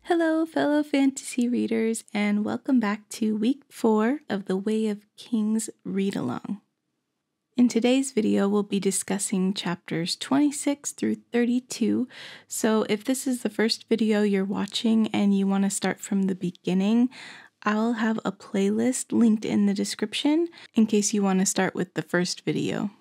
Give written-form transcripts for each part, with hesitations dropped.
Hello, fellow fantasy readers, and welcome back to week 4 of the Way of Kings Readalong. In today's video, we'll be discussing chapters 26 through 32, so if this is the first video you're watching and you want to start from the beginning, I'll have a playlist linked in the description in case you want to start with the first video.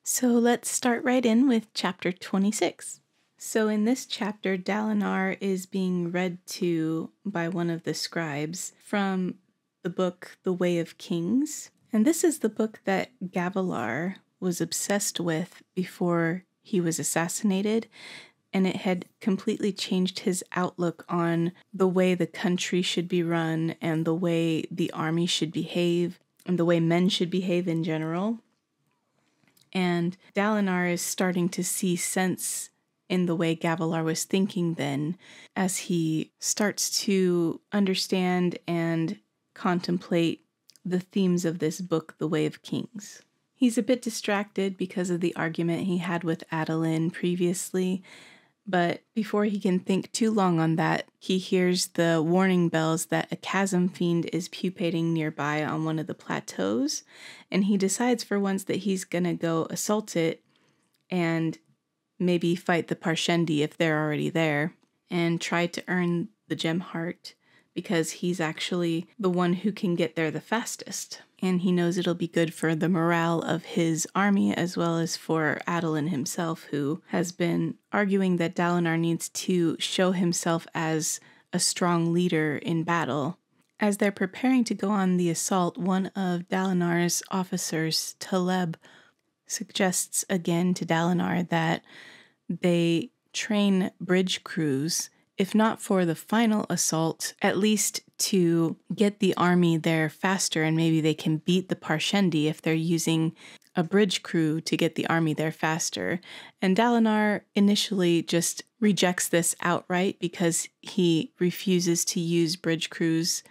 So let's start right in with chapter 26. So in this chapter, Dalinar is being read to by one of the scribes from the book The Way of Kings. And this is the book that Gavilar was obsessed with before he was assassinated, and it had completely changed his outlook on the way the country should be run and the way the army should behave and the way men should behave in general. And Dalinar is starting to see sense in the way Gavilar was thinking then, as he starts to understand and contemplate the themes of this book, The Way of Kings. He's a bit distracted because of the argument he had with Adolin previously, but before he can think too long on that, he hears the warning bells that a chasm fiend is pupating nearby on one of the plateaus, and he decides for once that he's gonna go assault it and maybe fight the Parshendi if they're already there, and try to earn the gem heart, because he's actually the one who can get there the fastest. And he knows it'll be good for the morale of his army as well as for Adolin himself, who has been arguing that Dalinar needs to show himself as a strong leader in battle. As they're preparing to go on the assault, one of Dalinar's officers, Taleb, suggests again to Dalinar that they train bridge crews, if not for the final assault, at least to get the army there faster, and maybe they can beat the Parshendi if they're using a bridge crew to get the army there faster. And Dalinar initially just rejects this outright because he refuses to use bridge crews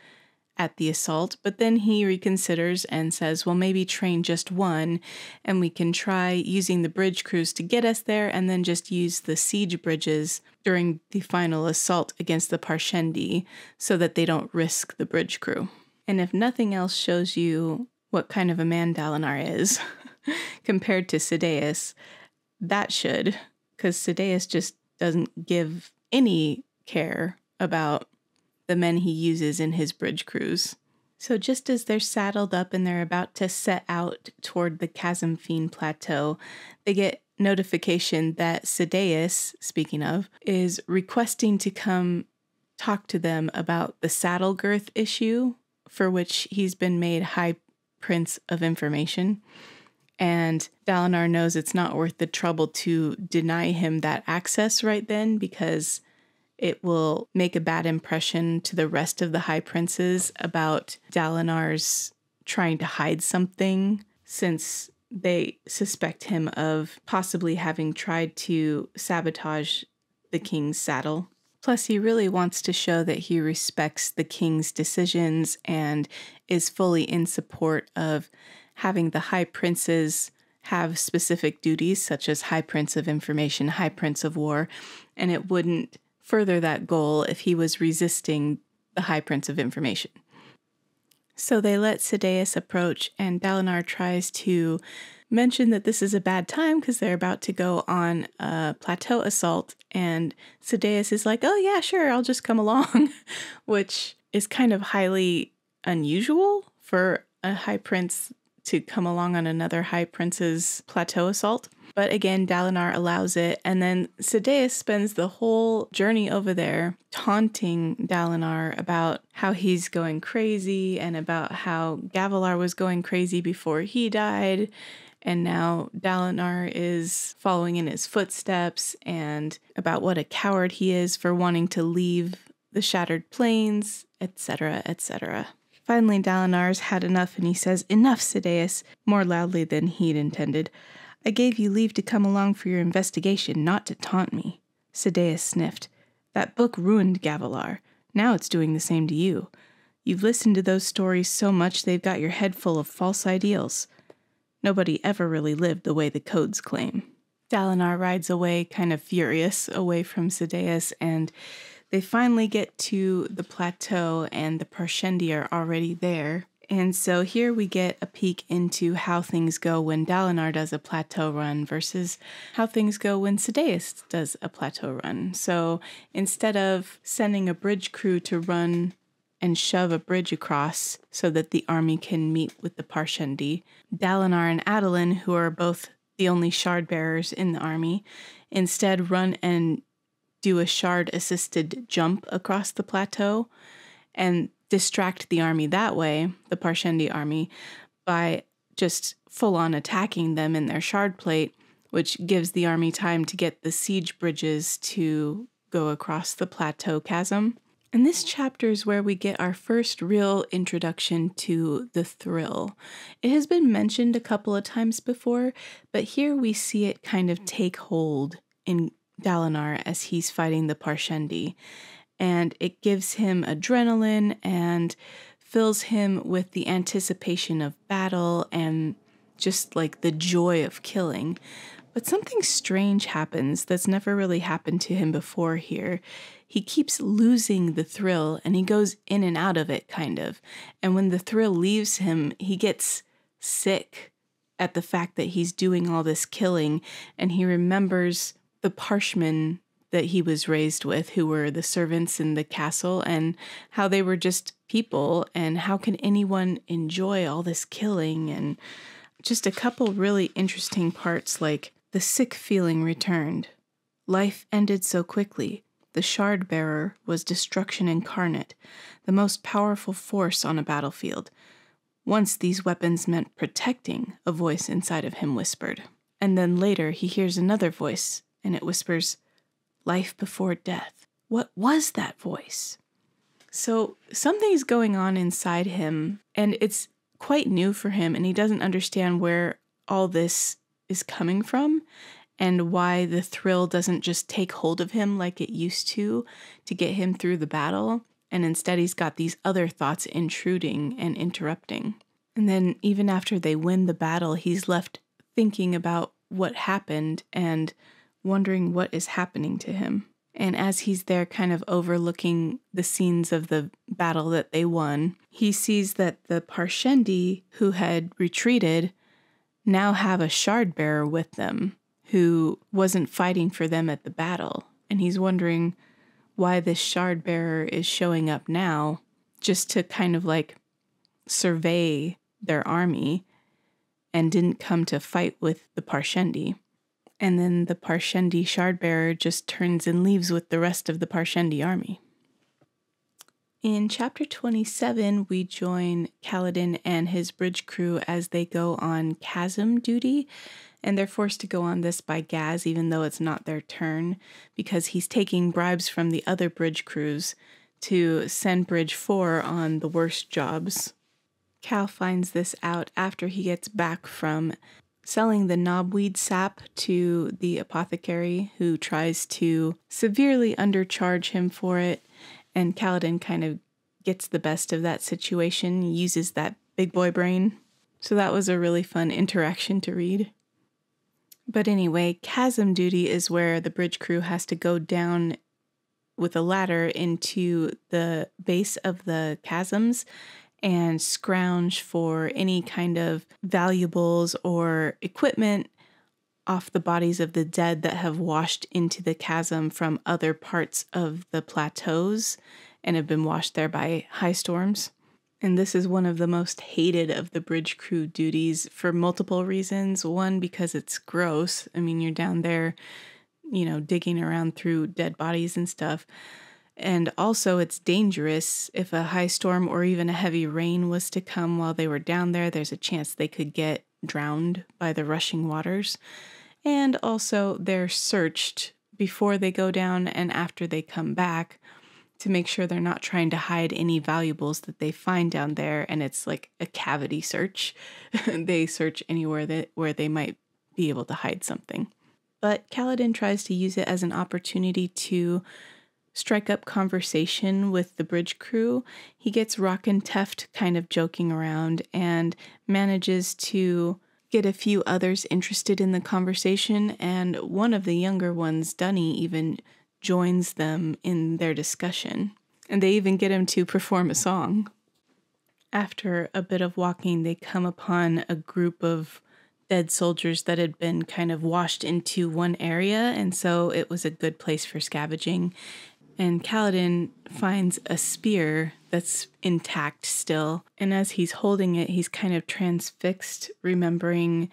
at the assault, but then he reconsiders and says, well, maybe train just one, and we can try using the bridge crews to get us there, and then just use the siege bridges during the final assault against the Parshendi so that they don't risk the bridge crew. And if nothing else shows you what kind of a man Dalinar is compared to Sadeas, that should, because Sadeas just doesn't give any care about the men he uses in his bridge crews. So just as they're saddled up and they're about to set out toward the Chasm Fiend Plateau, they get notification that Sadeas, speaking of, is requesting to come talk to them about the saddle girth issue, for which he's been made High Prince of Information. And Dalinar knows it's not worth the trouble to deny him that access right then, because it will make a bad impression to the rest of the High Princes about Dalinar's trying to hide something, since they suspect him of possibly having tried to sabotage the king's saddle. Plus, he really wants to show that he respects the king's decisions and is fully in support of having the High Princes have specific duties, such as High Prince of Information, High Prince of War, and it wouldn't further that goal if he was resisting the High Prince of Information. So they let Sadeas approach, and Dalinar tries to mention that this is a bad time because they're about to go on a plateau assault, and Sadeas is like, oh yeah, sure, I'll just come along, which is kind of highly unusual for a High Prince to come along on another High Prince's plateau assault. But again, Dalinar allows it, and then Sadeas spends the whole journey over there taunting Dalinar about how he's going crazy and about how Gavilar was going crazy before he died, and now Dalinar is following in his footsteps, and about what a coward he is for wanting to leave the Shattered Plains, etc., etc. Finally, Dalinar's had enough, and he says, "Enough, Sadeas," more loudly than he'd intended. "I gave you leave to come along for your investigation, not to taunt me." Sadeas sniffed. "That book ruined Gavilar. Now it's doing the same to you. You've listened to those stories so much they've got your head full of false ideals. Nobody ever really lived the way the codes claim." Dalinar rides away, kind of furious, away from Sadeas, and they finally get to the plateau and the Parshendi are already there. And so here we get a peek into how things go when Dalinar does a plateau run versus how things go when Sadeas does a plateau run. So instead of sending a bridge crew to run and shove a bridge across so that the army can meet with the Parshendi, Dalinar and Adolin, who are both the only shard bearers in the army, instead run and do a shard-assisted jump across the plateau and distract the army that way, the Parshendi army, by just full-on attacking them in their shard plate, which gives the army time to get the siege bridges to go across the plateau chasm. And this chapter is where we get our first real introduction to the thrill. It has been mentioned a couple of times before, but here we see it kind of take hold in Dalinar as he's fighting the Parshendi. And it gives him adrenaline and fills him with the anticipation of battle and just like the joy of killing. But something strange happens that's never really happened to him before here. He keeps losing the thrill and he goes in and out of it, kind of. And when the thrill leaves him, he gets sick at the fact that he's doing all this killing, and he remembers the Parshmen that he was raised with, who were the servants in the castle, and how they were just people, and how can anyone enjoy all this killing, and just a couple really interesting parts like the sick feeling returned. Life ended so quickly. The shard bearer was destruction incarnate, the most powerful force on a battlefield. Once these weapons meant protecting, a voice inside of him whispered. And then later he hears another voice, and it whispers, life before death. What was that voice? So something's going on inside him, and it's quite new for him, and he doesn't understand where all this is coming from and why the thrill doesn't just take hold of him like it used to get him through the battle. And instead he's got these other thoughts intruding and interrupting. And then even after they win the battle, he's left thinking about what happened and wondering what is happening to him. And as he's there kind of overlooking the scenes of the battle that they won, he sees that the Parshendi who had retreated now have a shard bearer with them who wasn't fighting for them at the battle. And he's wondering why this shard bearer is showing up now just to kind of like survey their army and didn't come to fight with the Parshendi. And then the Parshendi shard bearer just turns and leaves with the rest of the Parshendi army. In chapter 27, we join Kaladin and his bridge crew as they go on chasm duty, and they're forced to go on this by Gaz, even though it's not their turn, because he's taking bribes from the other bridge crews to send Bridge 4 on the worst jobs. Cal finds this out after he gets back from selling the knobweed sap to the apothecary, who tries to severely undercharge him for it, and Kaladin kind of gets the best of that situation, uses that big boy brain. So that was a really fun interaction to read. But anyway, chasm duty is where the bridge crew has to go down with a ladder into the base of the chasms and scrounge for any kind of valuables or equipment off the bodies of the dead that have washed into the chasm from other parts of the plateaus and have been washed there by high storms. And this is one of the most hated of the bridge crew duties for multiple reasons. One, because it's gross. I mean, you're down there, digging around through dead bodies and stuff. And also it's dangerous. If a high storm or even a heavy rain was to come while they were down there, there's a chance they could get drowned by the rushing waters. And also they're searched before they go down and after they come back to make sure they're not trying to hide any valuables that they find down there. And it's like a cavity search. They search anywhere where they might be able to hide something. But Kaladin tries to use it as an opportunity to strike up conversation with the bridge crew. He gets Rock and Teft kind of joking around and manages to get a few others interested in the conversation. And one of the younger ones, Dunny, even joins them in their discussion. And they even get him to perform a song. After a bit of walking, they come upon a group of dead soldiers that had been kind of washed into one area, and so it was a good place for scavenging. And Kaladin finds a spear that's intact still, and as he's holding it, he's kind of transfixed, remembering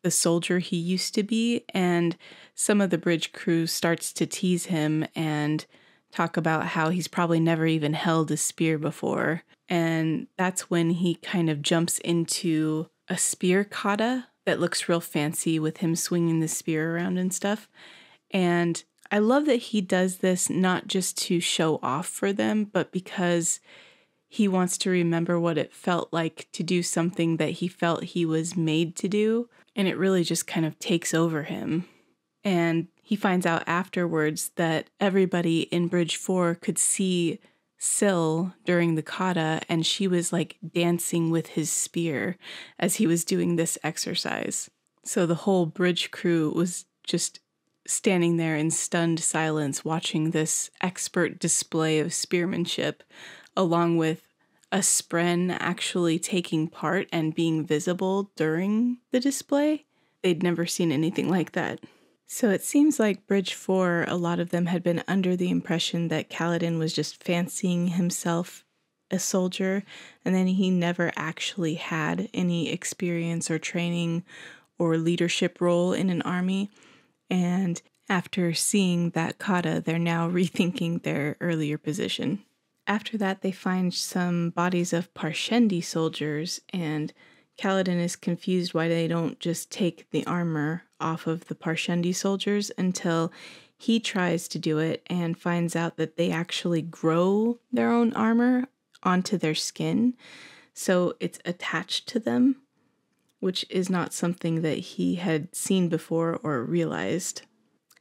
the soldier he used to be, and some of the bridge crew starts to tease him and talk about how he's probably never even held a spear before. And that's when he kind of jumps into a spear kata that looks real fancy with him swinging the spear around and stuff. And I love that he does this not just to show off for them, but because he wants to remember what it felt like to do something that he felt he was made to do. And it really just kind of takes over him. And he finds out afterwards that everybody in Bridge 4 could see Syl during the kata, and she was like dancing with his spear as he was doing this exercise. So the whole bridge crew was just standing there in stunned silence watching this expert display of spearmanship, along with a spren actually taking part and being visible during the display. They'd never seen anything like that. So it seems like Bridge 4, a lot of them had been under the impression that Kaladin was just fancying himself a soldier, and then he never actually had any experience or training or leadership role in an army. And after seeing that kata, they're now rethinking their earlier position. After that, they find some bodies of Parshendi soldiers, and Kaladin is confused why they don't just take the armor off of the Parshendi soldiers until he tries to do it and finds out that they actually grow their own armor onto their skin. So it's attached to them, which is not something that he had seen before or realized.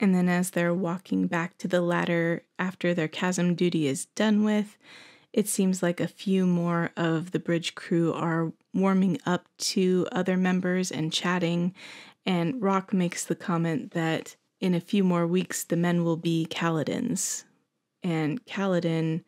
And then as they're walking back to the ladder after their chasm duty is done with, it seems like a few more of the bridge crew are warming up to other members and chatting, and Rock makes the comment that in a few more weeks the men will be Kaladin's. And Kaladin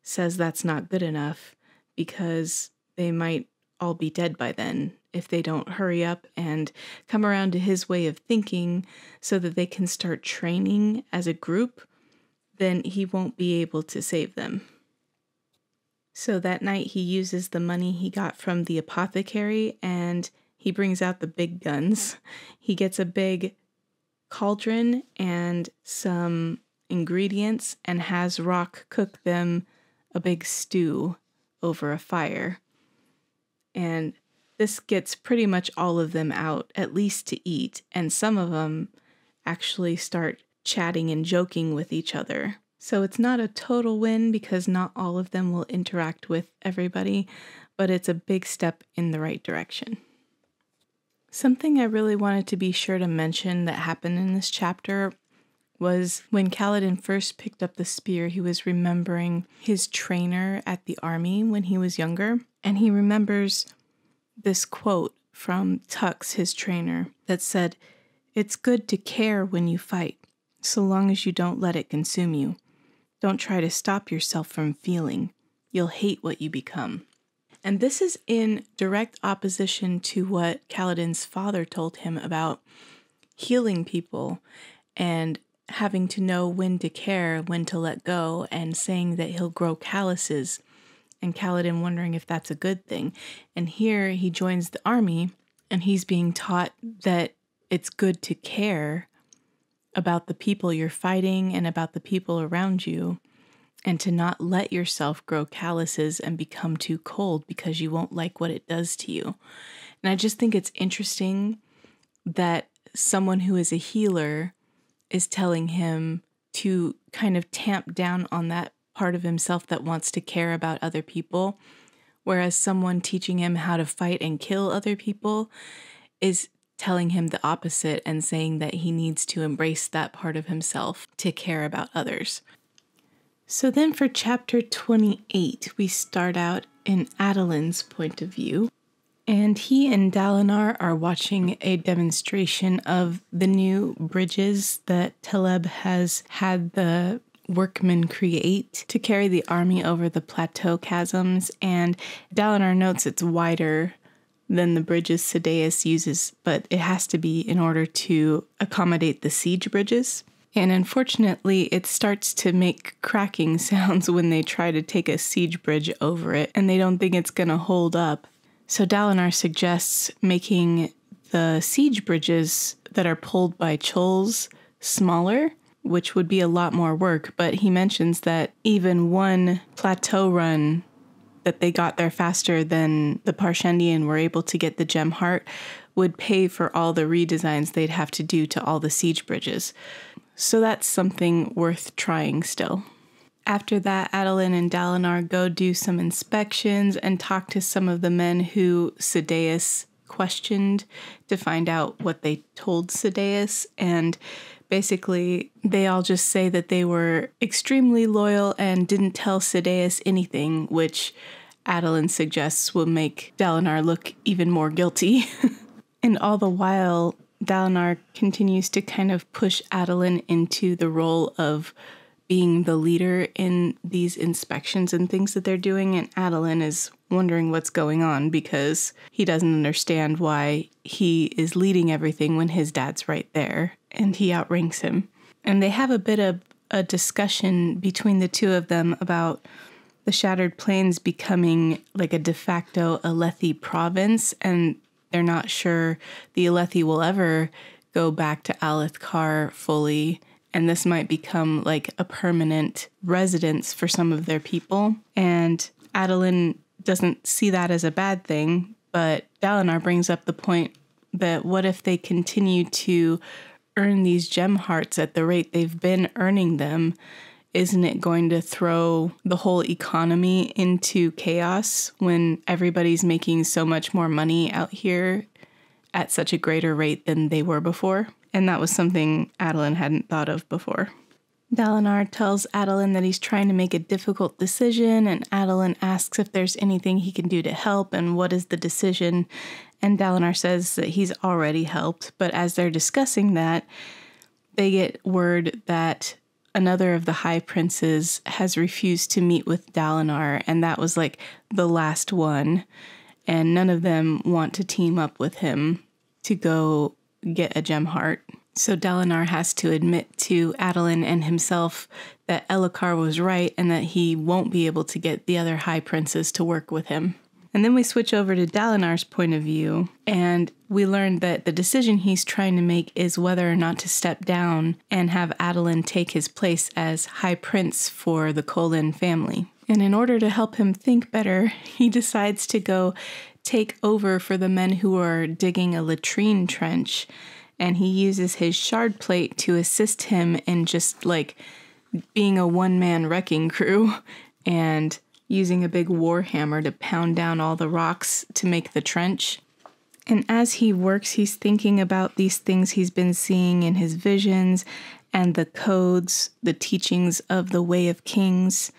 says that's not good enough because they might all be dead by then if they don't hurry up and come around to his way of thinking so that they can start training as a group. Then he won't be able to save them. So that night he uses the money he got from the apothecary and he brings out the big guns. He gets a big cauldron and some ingredients and has Rock cook them a big stew over a fire. And this gets pretty much all of them out, at least to eat, and some of them actually start chatting and joking with each other. So it's not a total win because not all of them will interact with everybody, but it's a big step in the right direction. Something I really wanted to be sure to mention that happened in this chapter was when Kaladin first picked up the spear, he was remembering his trainer at the army when he was younger, and he remembers this quote from Tux, his trainer, that said, "It's good to care when you fight, so long as you don't let it consume you. Don't try to stop yourself from feeling. You'll hate what you become." And this is in direct opposition to what Kaladin's father told him about healing people and having to know when to care, when to let go, and saying that he'll grow calluses, and Kaladin wondering if that's a good thing. And here he joins the army, and he's being taught that it's good to care about the people you're fighting and about the people around you, and to not let yourself grow calluses and become too cold because you won't like what it does to you. And I just think it's interesting that someone who is a healer is telling him to kind of tamp down on that part of himself that wants to care about other people, whereas someone teaching him how to fight and kill other people is telling him the opposite and saying that he needs to embrace that part of himself to care about others. So then for chapter 28, we start out in Adelin's point of view. And he and Dalinar are watching a demonstration of the new bridges that Taleb has had the workmen create to carry the army over the plateau chasms. And Dalinar notes it's wider than the bridges Sadeas uses, but it has to be in order to accommodate the siege bridges. And unfortunately, it starts to make cracking sounds when they try to take a siege bridge over it, and they don't think it's going to hold up. So Dalinar suggests making the siege bridges that are pulled by chols smaller, which would be a lot more work, but he mentions that even one plateau run that they got there faster than the Parshendian were able to get the gem heart would pay for all the redesigns they'd have to do to all the siege bridges. So that's something worth trying still. After that, Adolin and Dalinar go do some inspections and talk to some of the men who Sadeas questioned to find out what they told Sadeas. And basically, they all just say that they were extremely loyal and didn't tell Sadeas anything, which Adolin suggests will make Dalinar look even more guilty. And all the while, Dalinar continues to kind of push Adolin into the role of being the leader in these inspections and things that they're doing, and Adolin is wondering what's going on because he doesn't understand why he is leading everything when his dad's right there, and he outranks him. And they have a bit of a discussion between the two of them about the Shattered Plains becoming like a de facto Alethi province, and they're not sure the Alethi will ever go back to Alethkar fully, and this might become like a permanent residence for some of their people. And Adolin doesn't see that as a bad thing, but Dalinar brings up the point that what if they continue to earn these gem hearts at the rate they've been earning them? Isn't it going to throw the whole economy into chaos when everybody's making so much more money out here at such a greater rate than they were before? And that was something Adolin hadn't thought of before. Dalinar tells Adolin that he's trying to make a difficult decision, and Adolin asks if there's anything he can do to help and what is the decision. And Dalinar says that he's already helped, but as they're discussing that, they get word that another of the High Princes has refused to meet with Dalinar, and that was like the last one, and none of them want to team up with him to go get a gem heart. So Dalinar has to admit to Adolin and himself that Elhokar was right and that he won't be able to get the other High Princes to work with him. And then we switch over to Dalinar's point of view, and we learn that the decision he's trying to make is whether or not to step down and have Adolin take his place as High Prince for the Kholin family. And in order to help him think better, he decides to go take over for the men who are digging a latrine trench, and he uses his shard plate to assist him in just like being a one-man wrecking crew and using a big war hammer to pound down all the rocks to make the trench. And as he works, he's thinking about these things he's been seeing in his visions and the codes, the teachings of the Way of Kings,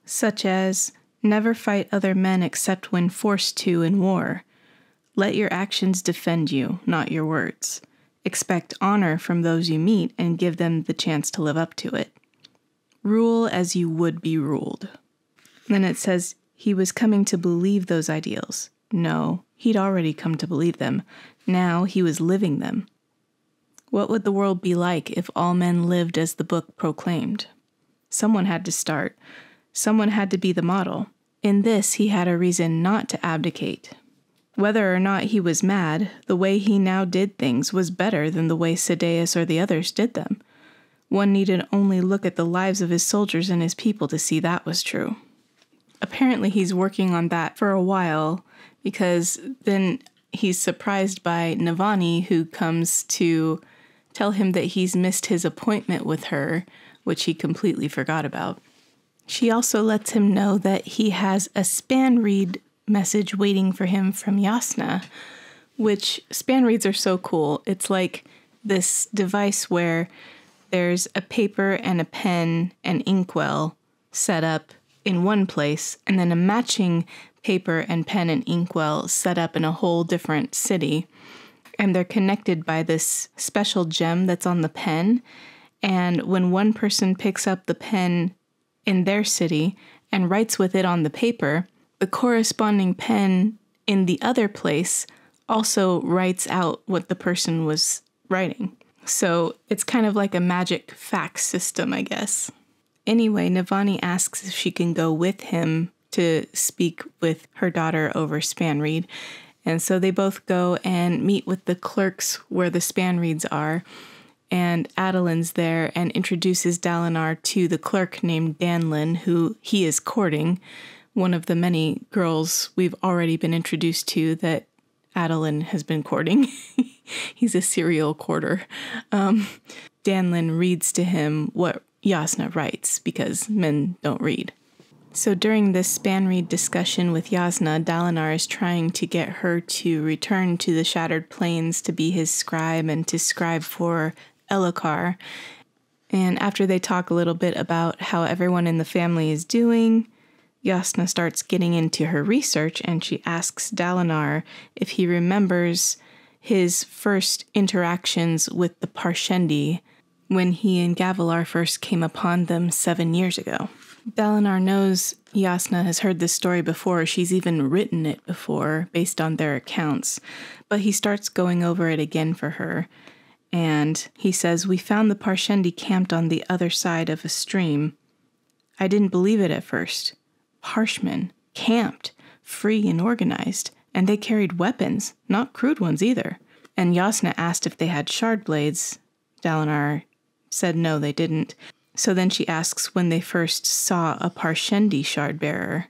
such as never fight other men except when forced to in war. Let your actions defend you, not your words. Expect honor from those you meet and give them the chance to live up to it. Rule as you would be ruled. Then it says he was coming to believe those ideals. No, he'd already come to believe them. Now he was living them. What would the world be like if all men lived as the book proclaimed? Someone had to start. Someone had to be the model. In this, he had a reason not to abdicate. Whether or not he was mad, the way he now did things was better than the way Sadeas or the others did them. One needed only look at the lives of his soldiers and his people to see that was true. Apparently he's working on that for a while, because then he's surprised by Navani, who comes to tell him that he's missed his appointment with her, which he completely forgot about. She also lets him know that he has a span read message waiting for him from Yasna, which span reads are so cool. It's like this device where there's a paper and a pen and inkwell set up in one place, and then a matching paper and pen and inkwell set up in a whole different city. And they're connected by this special gem that's on the pen. And when one person picks up the pen in their city and writes with it on the paper, the corresponding pen in the other place also writes out what the person was writing. So it's kind of like a magic fax system, I guess. Anyway, Navani asks if she can go with him to speak with her daughter over Spanreed. And so they both go and meet with the clerks where the Spanreeds are. And Adelin's there and introduces Dalinar to the clerk named Danlin, who he is courting, one of the many girls we've already been introduced to that Adelin has been courting. He's a serial courter. Danlin reads to him what Jasnah writes, because men don't read. So during this Spanreed discussion with Jasnah, Dalinar is trying to get her to return to the Shattered Plains to be his scribe and to scribe for Elhokar. And after they talk a little bit about how everyone in the family is doing, Jasnah starts getting into her research, and she asks Dalinar if he remembers his first interactions with the Parshendi when he and Gavilar first came upon them 7 years ago. Dalinar knows Jasnah has heard this story before. She's even written it before based on their accounts. But he starts going over it again for her. And he says, "We found the Parshendi camped on the other side of a stream. I didn't believe it at first. Parshmen, camped, free and organized. And they carried weapons, not crude ones either." And Jasnah asked if they had shard blades. Dalinar said no, they didn't. So then she asks when they first saw a Parshendi shard bearer,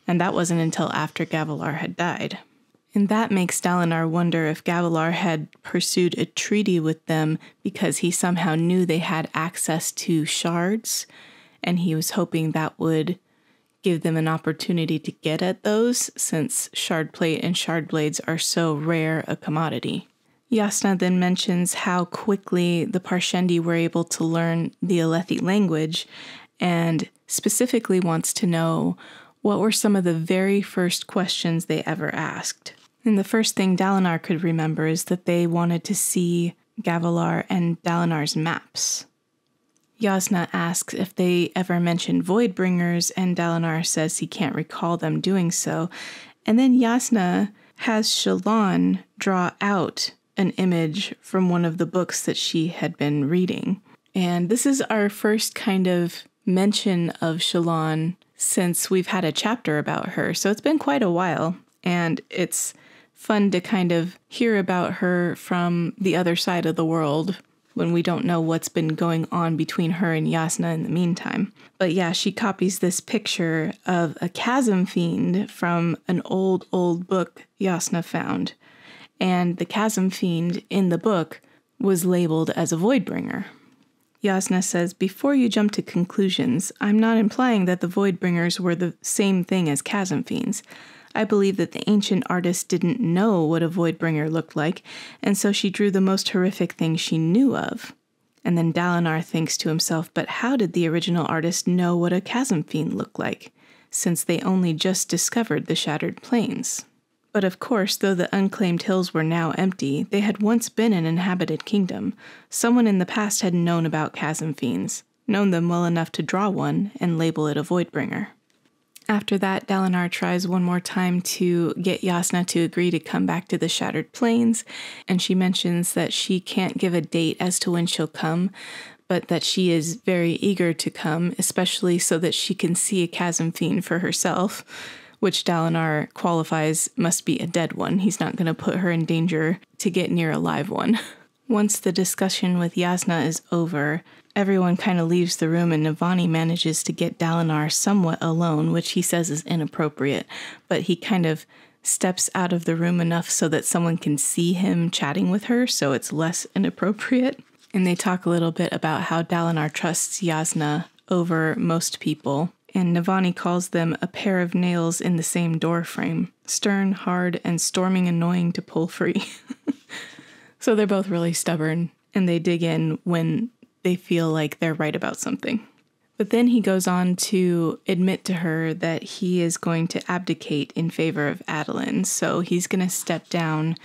and that wasn't until after Gavilar had died. And that makes Dalinar wonder if Gavilar had pursued a treaty with them because he somehow knew they had access to shards, and he was hoping that would give them an opportunity to get at those, since shard plate and shard blades are so rare a commodity. Jasnah then mentions how quickly the Parshendi were able to learn the Alethi language, and specifically wants to know what were some of the very first questions they ever asked. And the first thing Dalinar could remember is that they wanted to see Gavilar and Dalinar's maps. Jasnah asks if they ever mentioned Voidbringers, and Dalinar says he can't recall them doing so. And then Jasnah has Shallan draw out an image from one of the books that she had been reading. And this is our first kind of mention of Shallan since we've had a chapter about her. So it's been quite a while, and it's fun to kind of hear about her from the other side of the world when we don't know what's been going on between her and Jasnah in the meantime. But yeah, she copies this picture of a chasm fiend from an old book Jasnah found. And the chasm fiend in the book was labeled as a Voidbringer. Jasnah says, "Before you jump to conclusions, I'm not implying that the Voidbringers were the same thing as chasm fiends. I believe that the ancient artist didn't know what a Voidbringer looked like, and so she drew the most horrific thing she knew of." And then Dalinar thinks to himself, but how did the original artist know what a chasm fiend looked like, since they only just discovered the Shattered Plains? But of course, though the unclaimed hills were now empty, they had once been an inhabited kingdom. Someone in the past had known about chasm fiends, known them well enough to draw one and label it a Voidbringer. After that, Dalinar tries one more time to get Jasnah to agree to come back to the Shattered Plains, and she mentions that she can't give a date as to when she'll come, but that she is very eager to come, especially so that she can see a chasm fiend for herself, which Dalinar qualifies must be a dead one. He's not going to put her in danger to get near a live one. Once the discussion with Jasnah is over, everyone kind of leaves the room, and Navani manages to get Dalinar somewhat alone, which he says is inappropriate, but he kind of steps out of the room enough so that someone can see him chatting with her, so it's less inappropriate. And they talk a little bit about how Dalinar trusts Jasnah over most people, and Navani calls them a pair of nails in the same door frame, stern, hard, and storming annoying to pull free. So they're both really stubborn, and they dig in when they feel like they're right about something. But then he goes on to admit to her that he is going to abdicate in favor of Adeline. So he's going to step down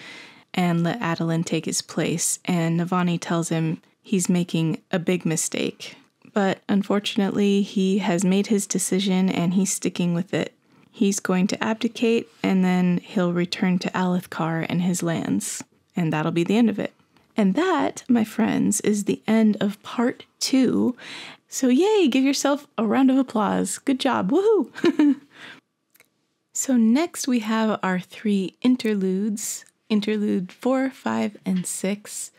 and let Adeline take his place. And Navani tells him he's making a big mistake. But unfortunately, he has made his decision and he's sticking with it. He's going to abdicate and then he'll return to Alethkar and his lands. And that'll be the end of it. And that, my friends, is the end of part 2. So yay, give yourself a round of applause. Good job, woohoo! So next we have our 3 interludes. Interlude 4, 5, and 6.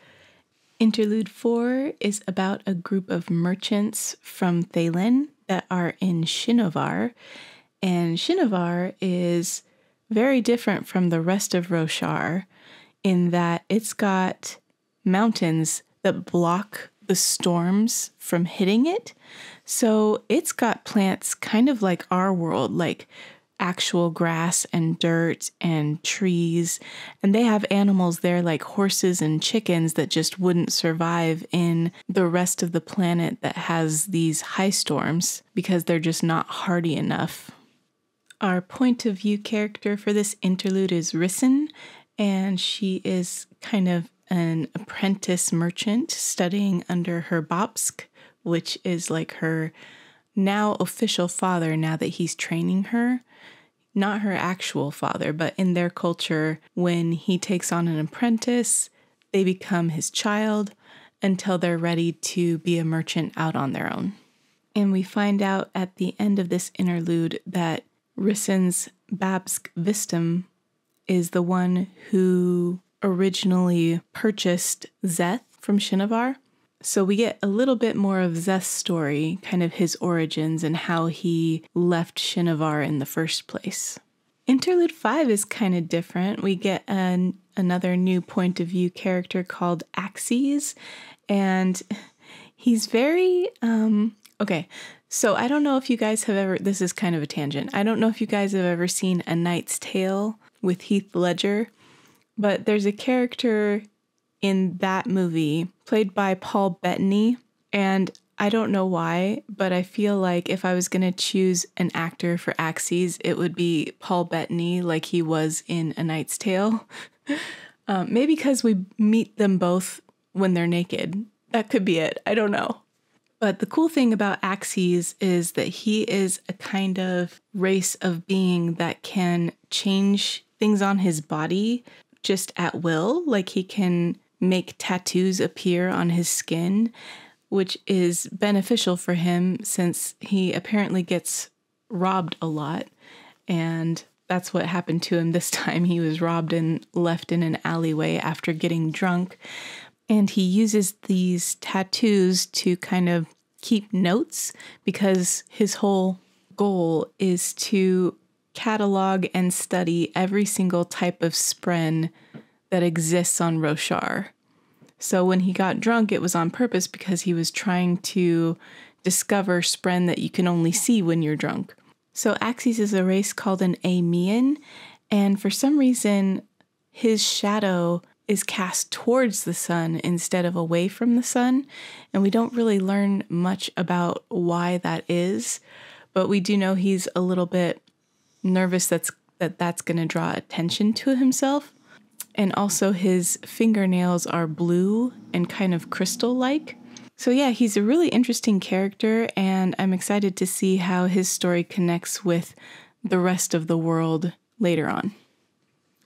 Interlude 4 is about a group of merchants from Thaylen that are in Shinovar. And Shinovar is very different from the rest of Roshar in that it's got mountains that block the storms from hitting it. So it's got plants kind of like our world, like actual grass and dirt and trees. And they have animals there like horses and chickens that just wouldn't survive in the rest of the planet that has these high storms because they're just not hardy enough. Our point of view character for this interlude is Risen, and she is kind of an apprentice merchant studying under her Bopsk, which is like her now official father now that he's training her. Not her actual father, but in their culture, when he takes on an apprentice, they become his child until they're ready to be a merchant out on their own. And we find out at the end of this interlude that Risen's Babsk Vistum is the one who originally purchased Szeth from Shinovar. So we get a little bit more of Szeth's story, kind of his origins and how he left Shinovar in the first place. Interlude 5 is kind of different. We get another new point of view character called Axes, and he's very, okay, so I don't know if you guys have ever, this is kind of a tangent. I don't know if you guys have ever seen A Knight's Tale with Heath Ledger, but there's a character in that movie played by Paul Bettany, and I don't know why, but I feel like if I was going to choose an actor for Axes, it would be Paul Bettany like he was in A Knight's Tale. Maybe because we meet them both when they're naked. That could be it. I don't know. But the cool thing about Axes is that he is a kind of race of being that can change things on his body just at will. Like he can make tattoos appear on his skin, which is beneficial for him since he apparently gets robbed a lot. And that's what happened to him this time. He was robbed and left in an alleyway after getting drunk. And he uses these tattoos to kind of keep notes because his whole goal is to catalog and study every single type of spren that exists on Roshar. So when he got drunk, it was on purpose because he was trying to discover spren that you can only see when you're drunk. So Axes is a race called an Aemean, and for some reason, his shadow is cast towards the sun instead of away from the sun, and we don't really learn much about why that is, but we do know he's a little bit nervous that's going to draw attention to himself. And also his fingernails are blue and kind of crystal-like. So yeah, he's a really interesting character, and I'm excited to see how his story connects with the rest of the world later on.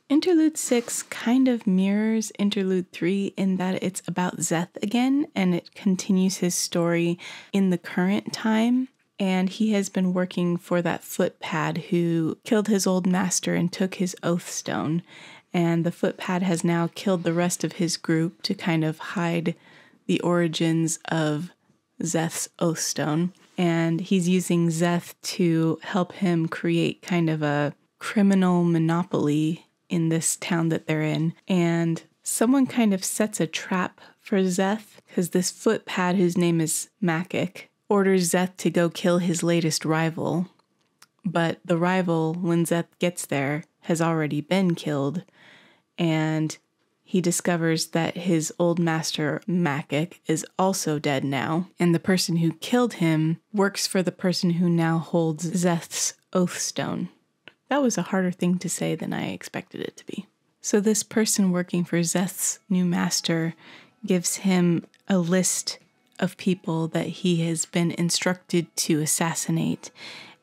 Interlude 6 kind of mirrors Interlude 3 in that it's about Szeth again, and it continues his story in the current time. And he has been working for that footpad who killed his old master and took his oath stone. And the footpad has now killed the rest of his group to kind of hide the origins of Szeth's Oathstone. And he's using Szeth to help him create kind of a criminal monopoly in this town that they're in. And someone kind of sets a trap for Szeth because this footpad, whose name is Makik, orders Szeth to go kill his latest rival. But the rival, when Szeth gets there, has already been killed. And he discovers that his old master, Makik, is also dead now, and the person who killed him works for the person who now holds Szeth's Oathstone. That was a harder thing to say than I expected it to be. So this person working for Szeth's new master gives him a list of people that he has been instructed to assassinate,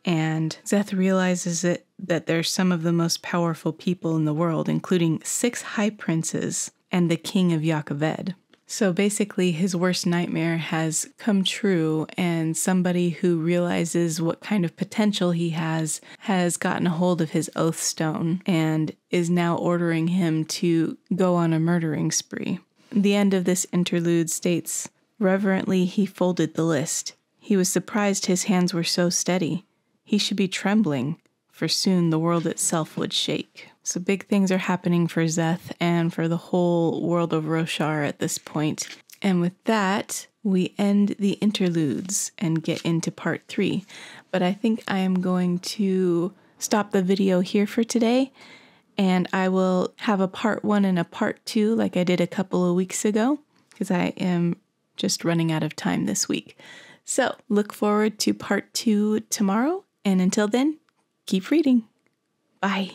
and Szeth realizes that they're some of the most powerful people in the world, including 6 high princes and the king of Yaakoved. So basically, his worst nightmare has come true, and somebody who realizes what kind of potential he has gotten a hold of his Oathstone and is now ordering him to go on a murdering spree. The end of this interlude states, "Reverently he folded the list. He was surprised his hands were so steady. He should be trembling, for soon the world itself would shake." So big things are happening for Szeth and for the whole world of Roshar at this point. And with that, we end the interludes and get into part 3. But I think I am going to stop the video here for today, and I will have a part 1 and a part 2 like I did a couple of weeks ago, because I am just running out of time this week. So look forward to part 2 tomorrow. And until then, keep reading. Bye.